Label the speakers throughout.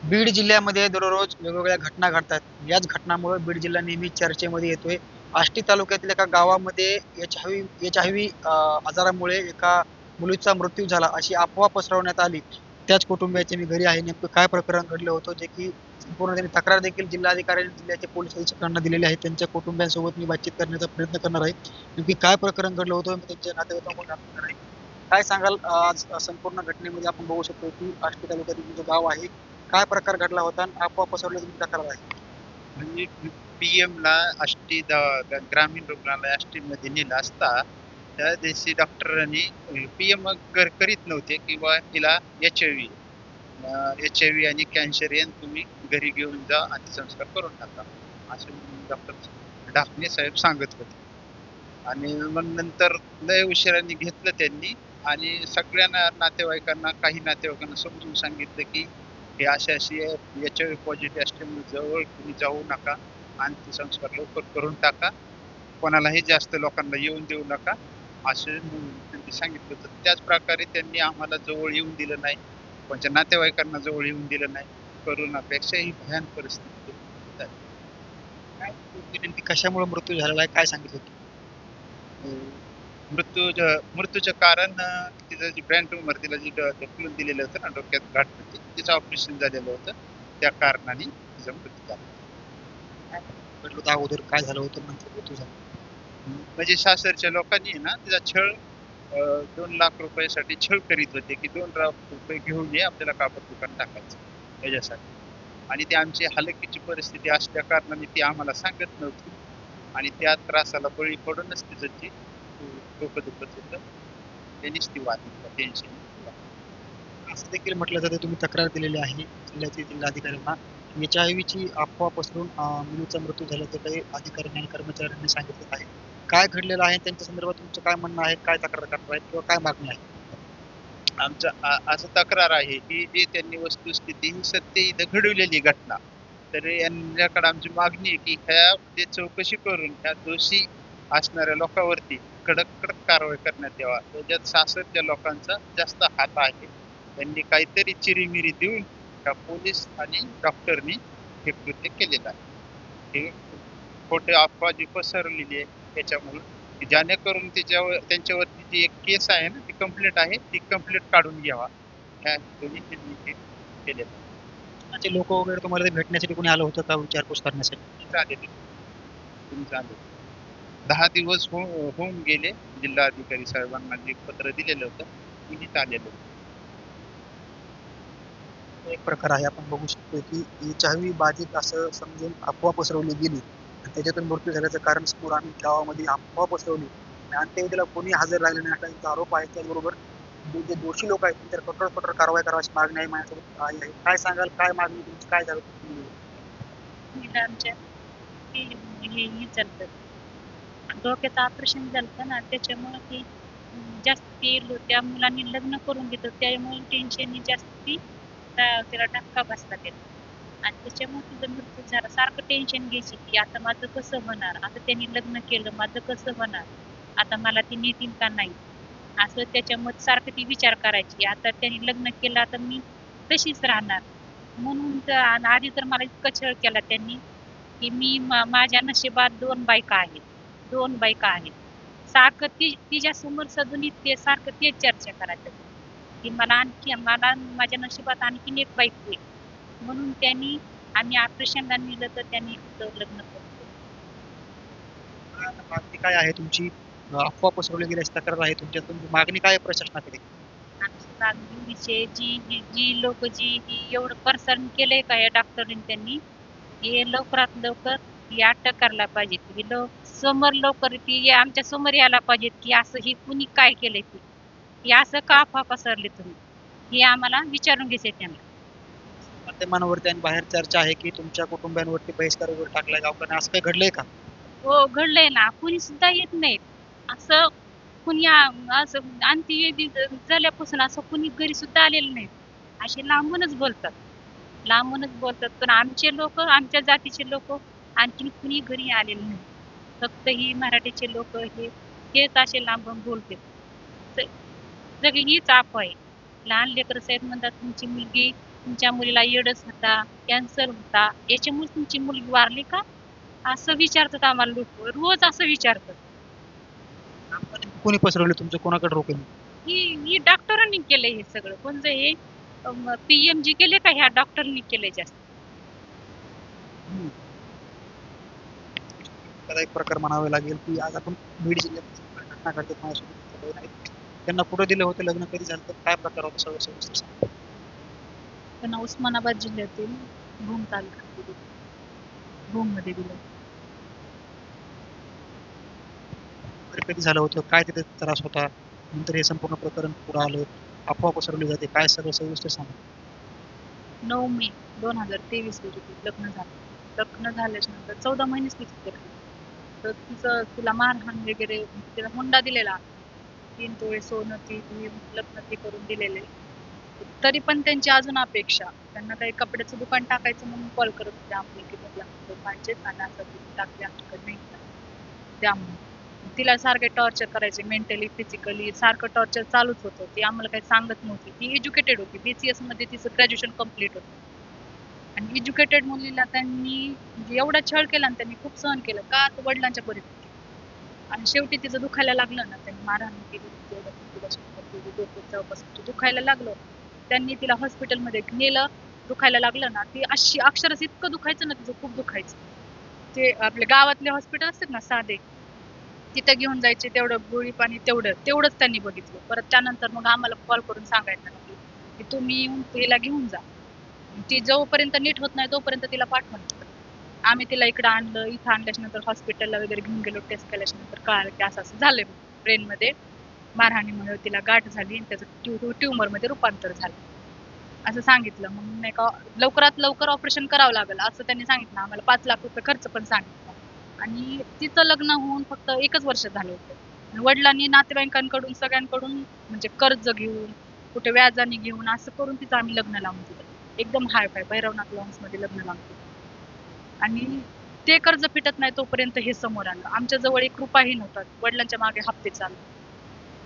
Speaker 1: बीड जिल्ह्यामध्ये दररोज वेगवेगळ्या घटना घडतात. याच घटनांमुळे बीड जिल्हा नेहमी चर्चेमध्ये येतोय. आष्टी तालुक्यातील एका गावामध्ये एच-आय-व्ही आजारामुळे एका मुलीचा मृत्यू झाला, अशी अफवा पसरवण्यात आली. त्याच कुटुंबियाच्या मी घरी आहे. नेमकं काय प्रकरण घडलं होतं, जे की संपूर्ण त्यांनी तक्रार देखील जिल्हाधिकारी जिल्ह्याचे पोलीस अधीक्षकांना दिलेली आहे. त्यांच्या कुटुंबियांसोबत मी बातचीत करण्याचा प्रयत्न करणार आहे. नेमकी काय प्रकरण घडलं होतं, मी त्यांच्या नातेवाईकांकडून जाणून घेणार आहे. काय सांगाल आज संपूर्ण घटनेमध्ये आपण बघू शकतो की आष्टी तालुक्यातील जो गाव आहे, काय प्रकार घडला होता आणि अफवा पसरवल्याची तुमची तक्रार आहे?
Speaker 2: म्हणजे पीएमला ग्रामीण रुग्णालय आष्टीमध्ये नेलं असता त्या दिवशी डॉक्टरांनी पीएम करीत नव्हते किंवा तिला एच आय व्ही आणि कॅन्सर येऊन तुम्ही घरी घेऊन जा आणि संस्कार करून टाका असं डॉक्टर ढाकणे साहेब सांगत होते. आणि मग नंतर लय उशिराने घेतलं त्यांनी आणि सगळ्यांना नातेवाईकांना काही नातेवाईकांना समजून सांगितलं की हे अशी अशी एच-आय-व्ही पॉझिटिव्ह असल्यामुळे जवळ तुम्ही जाऊ नका, अंत्यसंस्कार लवकर करून टाका, कोणालाही जास्त लोकांना येऊन देऊ नका असं त्यांनी सांगितलं होतं. त्याच प्रकारे त्यांनी आम्हाला जवळ येऊन दिलं नाही, कोणत्या नातेवाईकांना जवळ येऊन दिलं नाही. करोनापेक्षा ही भयान परिस्थिती झाली.
Speaker 1: काय नेमकी कशामुळे मृत्यू झालेला आहे, काय सांगितलं होतं?
Speaker 2: मृत्यूचं कारण तिचं जी ब्रेन ट्यूमर तिला जी ढकलून दिलेलं होतं ना डोक्यात गाठ होती, तिचं ऑपरेशन झालेलं होतं. त्या कारणाने तिचा मृत्यू झाला.
Speaker 1: घडलं होतं अगोदर, काय झालं होतं, नंतर मृत्यू झाला?
Speaker 2: म्हणजे सासरच्या लोकांनी ना तिचा छळ 2 लाख रुपयासाठी छळ करीत होते की 2 लाख रुपये घेऊन ये, आपल्याला कापड दुकान टाकायचं याच्यासाठी. आणि ती आमची हलाखीची परिस्थिती असल्या कारणाने ती आम्हाला सांगत नव्हती आणि त्या त्रासाला बळी पडूनच तिचं जे डोकं दुखत होतं त्यांनीच ती वारली टेन्शन.
Speaker 1: असं देखील म्हटलं जातं, तुम्ही तक्रार दिलेली आहे जिल्ह्यातील जिल्हाधिकाऱ्यांना. एच-आय-व्हीची अफवा पसरून मुलीचा मृत्यू झाल्याचं काही अधिकाऱ्यांनी आणि कर्मचाऱ्यांनी सांगितलं आहे. काय घडलेलं आहे त्यांच्या संदर्भात तुमचं काय म्हणणं आहे? काय तक्रार करणार आहेत किंवा काय मागणी आहे?
Speaker 2: आमचं असं तक्रार आहे की जी त्यांनी वस्तुस्थिती ही सत्य इथं घडवलेली घटना, तर यांच्याकडे आमची मागणी आहे की ह्या चौकशी करून ह्या दोषी असणाऱ्या लोकांवरती कडक कडक कारवाई करण्यात यावा. त्याच्यात सासरच्या लोकांचा जास्त हात आहे. त्यांनी काहीतरी चिरीमिरी देऊन त्या पोलीस आणि डॉक्टरनी हे कृत्य केलेलं आहे. हे खोटे अफवा जी पसरलेली आहे त्याच्यामुळे, की जेणेकरून त्यांच्यावरती जी एक केस आहे ना, ती कंप्लेंट आहे, ती कंप्लेंट काढून घ्यावा ह्या हेतूने त्यांनी हे केलेलं आहे.
Speaker 1: ते लोक वगैरे तुम्हाला ते भेटण्यासाठी कोणी आलं होतं का विचारपूस करण्यासाठी?
Speaker 2: चालेल, तुम्ही चालेल. 10 दिवस होऊन गेले. जिल्हाधिकारी साहेबांना जे पत्र दिलेलं होतं तीही आलेलं होतं.
Speaker 1: एक प्रकार आहे, आपण बघू शकतो की एच-आय-व्ही बाधित असं समजून अफवा पसरवली गेली आणि त्याच्यातून मृत्यू झाल्याचं कारण समोर आणून गावामध्ये अफवा पसरवली आणि अंत्यविधीला कोणी हजर राहिलं नाही, असा त्यांचा आरोप आहे. त्याचबरोबर जे दोषी लोक आहेत त्यांच्यावर कठोर कठोर कारवाई करावी अशी मागणी आहे माझ्यासोबत आहे. काय सांगाल, काय मागणी तुमची, काय झालं?
Speaker 3: मुलीला आमच्या ते हे झालतं, डोक्याचं ऑपरेशन झालतं ना, त्याच्यामुळे ते जास्त त्या मुलांनी लग्न करून घेतलं, त्यामुळे टेन्शननी जास्त तिला धक्का बसला त्याचा आणि त्याच्यामुळे तिचा मृत्यू झाला. सारखं टेन्शन घ्यायची की आता माझं कसं होणार, आता त्यांनी लग्न केलं, माझं कसं होणार, आता मला ती नेतील का नाही, असं त्याच्यामध्ये सारखं ती विचार करायची. आता त्यांनी लग्न केलं, आता मी तशीच राहणार. म्हणून आधी तर मला इतका छळ केला त्यांनी की मी माझ्या नशिबात 2 बायका आहेत. 2 बायका आहेत. सारखं तिच्या समोर सजून ते सारखं तेच चर्चा करायचं की मला माझ्या नशिबात आणखीन एक बायको आहे. म्हणून त्यांनी आम्ही ऑपरेशनला नेलं तर त्यांनी तिचं लग्न करून दिलं.
Speaker 1: मागणी काय आहे तुमची? अफवा पसरवली गेल्याची तक्रार आहे तुमच्या, तुमची मागणी काय आहे प्रशासनाकडे?
Speaker 3: आमची मागणी हीच आहे, जी जी जी लोक ही एवढं परेशान केलंय का या डॉक्टरांनी त्यांनी, हे लवकरात लवकर ही अटक करायला पाहिजे. ही समोर लवकर ती आमच्या समोर यायला पाहिजेत की असं हे कुणी काय केलंय ते. हे असं का अफवा पसरले तुम्ही? हे आम्हाला विचारून घ्यायचंय त्यांना.
Speaker 1: माध्यमांवरती आणि बाहेर चर्चा आहे की तुमच्या कुटुंबियांवरती बहिष्कार वगैरे टाकलाय गावकऱ्यांनी, असं काही घडलंय का?
Speaker 3: हो, घडलंय ना. कुणी सुद्धा येत नाहीत. असं कुणी असं अंत्यविधी झाल्यापासून असं कुणी घरी सुद्धा आलेलं नाहीत. असे लांबूनच बोलतात. लांबूनच बोलतात. पण आमचे लोक, आमच्या जातीचे लोक आणखीन कुणी घरी आलेले नाही. फक्त ही मराठीचे लोक हेच असे लांबून बोलतात. सगळी हीच अफवा आहे. लहान लेकरं साहेब म्हणतात तुमची मुलगी तुमच्या मुलीला एड्स होता, कॅन्सर होता, याच्यामुळे तुमची मुलगी वारली का? असं विचारतात आम्हाला लोक, रोज असं विचारतात.
Speaker 1: कोणी पसरवले तुमचं, कोणाकडे रोखले?
Speaker 3: ही डॉक्टरांनी केलंय हे सगळं. कोणतं हे पीएमजी केले का ह्या डॉक्टरनी केलंय जास्त.
Speaker 1: त्याला एक प्रकार म्हणावे लागेल की आज आपण बीड जिल्ह्यात घटना घडते माझ्यासोबत बहीण आहेत. त्यांना कुठं दिलं होतं लग्न, कधी झालं, काय प्रकार होता, सगळं सविस्तर सांगा.
Speaker 3: त्यांना उस्मानाबाद जिल्ह्यातील भूम तालुक्यात दिलं. भूम मध्ये दिलं.
Speaker 1: बरं, कधी झालं होतं, काय तिथे त्रास होता, नंतर हे संपूर्ण प्रकरण पुढे आलं, अफवा पसरवली जाते, काय सगळं सविस्तर सांगा.
Speaker 3: 9 मे 2023 रोजी लग्न झालं. लग्न झाल्याच्या नंतर 14 महिनेच तिथे राहिली. तर तिला मारहाण वगैरे, तिला हुंडा दिलेला 3 तोळे सोनं, ती लग्न ते करून दिलेले. तरी पण त्यांची अजून अपेक्षा, त्यांना काही कपड्याचं दुकान टाकायचं म्हणून कॉल करत होते आम्ही की बदला पाहिजेत आणि असं टाकले आमच्याकडे नाही द्या म्हणून. तिला सारखे टॉर्चर करायचे, मेंटली फिजिकली सारखं टॉर्चर चालूच होतं. ती आम्हाला काही सांगत नव्हती. ती एज्युकेटेड होती, BCS मध्ये तिचं ग्रॅज्युएशन कम्प्लीट होतं. आणि एज्युकेटेड मुलीला त्यांनी म्हणजे एवढा छळ केला आणि त्यांनी खूप सहन केलं का, तर वडिलांच्या परिस्थिती. आणि शेवटी तिचं दुखायला लागलं ना, त्यांनी मारहाण केली, डोक्याचं दुखायला लागलं. त्यांनी तिला हॉस्पिटलमध्ये नेलं. दुखायला लागलं ना, ती अशी अक्षरशः इतकं दुखायचं ना, तिचं खूप दुखायचं. ते आपल्या गावातले हॉस्पिटल असतात ना साधे, तिथं घेऊन जायचे, तेवढं गोळी पाणी तेवढंच त्यांनी बघितलं. परत त्यानंतर मग आम्हाला कॉल करून सांगायचं की तुम्ही येऊन तिला घेऊन जा. ती जोपर्यंत नीट होत नाही तोपर्यंत तिला पाठवून. आम्ही तिला इकडं आणलं. इथं आणल्याच्या नंतर हॉस्पिटलला वगैरे घेऊन गेलो. टेस्ट केल्याच्या नंतर कळालं की असं असं झालंय ब्रेनमध्ये मारहाणीमुळे तिला गाठ झाली आणि त्याचं ट्युमर मध्ये रूपांतर झालं असं सांगितलं. मग नाही का लवकरात लवकर ऑपरेशन करावं लागेल असं त्यांनी सांगितलं आम्हाला. 5 लाख रुपये खर्च पण सांगितलं. आणि तिचं लग्न होऊन फक्त 1च वर्ष झालं होतं. आणि वडिलांनी नातेवाईकांकडून सगळ्यांकडून म्हणजे कर्ज घेऊन, कुठे व्याजाने घेऊन, असं करून तिचं आम्ही लग्न लावून दिलं. एकदम हाय फाय भैरवनाथ लॉन्स मध्ये लग्न लावून दिलं. आणि ते कर्ज फिटत नाही तोपर्यंत हे समोर आलं. आमच्या जवळ 1 रुपयाही नव्हता. वडिलांच्या मागे हप्ते चालू.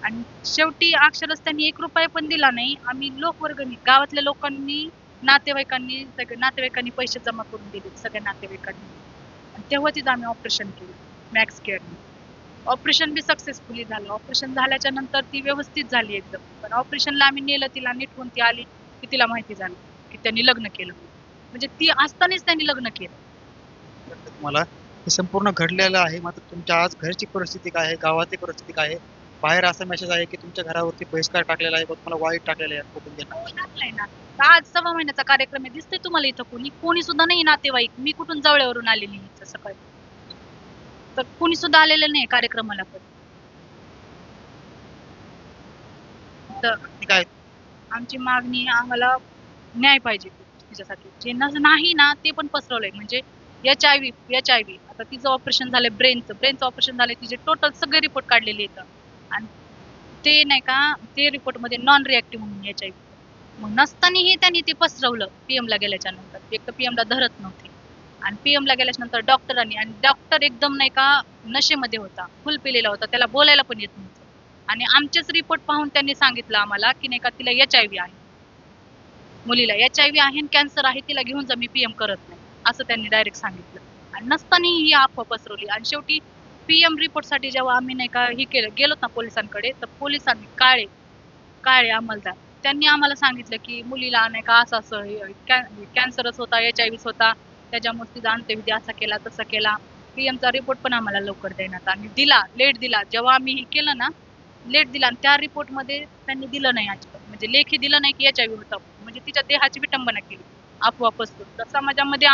Speaker 3: आणि शेवटी अक्षरच त्यांनी 1 रुपया पण दिला नाही. आम्ही लोकवर्गणी, गावातल्या लोकांनी, नातेवाईकांनी पैसे जमा करून दिले, सगळ्या नातेवाईकांनी. आणि तेव्हा तिथं आम्ही ऑपरेशन केलं मॅक्स केअरने. ऑपरेशन बी सक्सेसफुली झालं. ऑपरेशन झाल्याच्या नंतर ती व्यवस्थित झाली एकदम. पण ऑपरेशनला आम्ही नेलं तिला, नीट होऊन ती आली की तिला माहिती झालं की त्यांनी लग्न केलं. म्हणजे ती असतानाच त्यांनी लग्न केलं.
Speaker 1: तुम्हाला हे संपूर्ण घडलेलं आहे, मात्र तुमच्या आज घरची परिस्थिती काय आहे, गावाची परिस्थिती काय आहे, बाहेर असा मेसेज आहे की तुमच्या घरावरती बहिष्कार टाकलेला आहे, तुम्हाला वाईट टाकलेलं आहे कुटुंबियांना.
Speaker 3: हो, टाकलंय ना. आज 6 महिन्याचा कार्यक्रम आहे, दिसतंय तुम्हाला इथं कोणी सुद्धा नाही नातेवाईक. मी कुठून जवळवरून आलेली इथं सकाळी, तर कोणी सुद्धा आलेलं नाही कार्यक्रमाला. पण तर
Speaker 1: काय
Speaker 3: आमची मागणी, आम्हाला न्याय पाहिजे तिच्यासाठी. जे नाही ना ते पण पसरवलंय. म्हणजे HIV आता तिचं ऑपरेशन झालंय, ब्रेनचं ऑपरेशन झालंय, तिचे टोटल सगळे रिपोर्ट काढलेले आहेत. आणि ते नाही का, ते रिपोर्ट मध्ये नॉन रिॲक्टिव्ह म्हणून HIV. मग नसतानाही त्यांनी ते पसरवलं. PM ला गेल्याच्या नंतर एक तर PM ला धरत नव्हते, आणि PM ला गेल्याच्या नंतर डॉक्टरांनी, आणि डॉक्टर एकदम नाही का नशेमध्ये होता, फुल पिलेला होता, त्याला बोलायला पण येत नव्हतं. आणि आमचेच रिपोर्ट पाहून त्यांनी सांगितलं आम्हाला की नाही का तिला HIV आहे, मुलीला HIV आहे, कॅन्सर आहे, तिला घेऊन जा, मी PM करत नाही, असं त्यांनी डायरेक्ट सांगितलं. आणि नसतानाही ही अफवा पसरवली. आणि शेवटी PM रिपोर्ट साठी जेव्हा आम्ही नाही का गेलो ना पोलिसांकडे, तर पोलिसांनी काळे अंमलदार त्यांनी आम्हाला सांगितलं की मुलीला नाही का असं असं कॅन्सरच होता, HIV होता, त्याच्यामुळे तिचा अंत्यविधी असा केला तसा केला. PMचा रिपोर्ट पण आम्हाला लवकर देण्यात आणि लेट दिला. जेव्हा आम्ही हे केलं ना, लेट दिला. आणि त्या रिपोर्ट मध्ये त्यांनी दिलं नाही अजिबात, म्हणजे लेखी दिलं नाही की HIV होता. म्हणजे तिच्या देहाची विटंबना केली अफवा पसरून. तर समाजामध्ये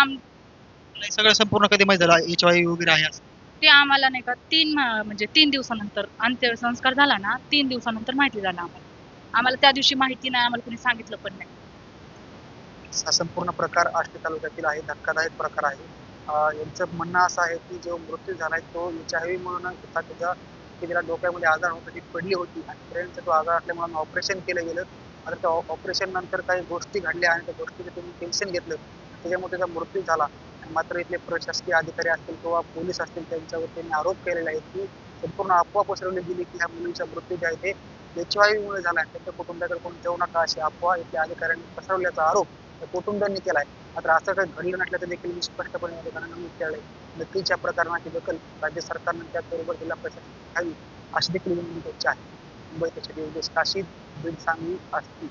Speaker 1: हे सगळं संपूर्ण कधी माहिती झालं HIV वगैरे आहे असं?
Speaker 3: ते आम्हाला नाही का 3 दिवसानंतर अंत्यसंस्कार झाला ना, 3 दिवसानंतर माहिती झालं आम्हाला त्या दिवशी माहिती नाही, आम्हाला कोणी सांगितलं पण नाही.
Speaker 1: हा संपूर्ण प्रकार आष्टी तालुक्यातील आहे, धक्कादायक प्रकार आहे. यांचं म्हणणं असं आहे की जो मृत्यू झालाय तो HIV म्हणून होता, की तिला डोक्यामध्ये आजार होता, ती पडली होती आणि ब्रेनचा तो आजार असल्यामुळे ऑपरेशन केलं गेलं. आता त्या ऑपरेशन नंतर काही गोष्टी घडल्या आणि त्या गोष्टीचं त्यांनी टेन्शन घेतलं, त्याच्यामुळे त्याचा मृत्यू झाला. आणि मात्र इथले प्रशासकीय अधिकारी असतील किंवा पोलीस असतील त्यांच्यावर त्यांनी आरोप केलेला आहे की संपूर्ण अफवा पसरवली गेली की ह्या मुलीचा मृत्यू जे आहे ते HIV मुळे झाला. त्यांच्या कुटुंबाकडे कोणी जाऊ नका अशी अफवा इथल्या अधिकाऱ्यांनी पसरवल्याचा आरोप त्या कुटुंबियांनी केलाय. मात्र असं काही घडलं नसल्याचं देखील मी स्पष्टपणे या ठिकाणी नमूद केलंय. नक्कीच या प्रकरणाची दखल राज्य सरकारनं त्याचबरोबर जिल्हा प्रशासनाने घ्यावी अशी देखील विनंती त्यांची आहे. मुंबई तसं योगेश काशीद, बीड, सांगली, आष्टी.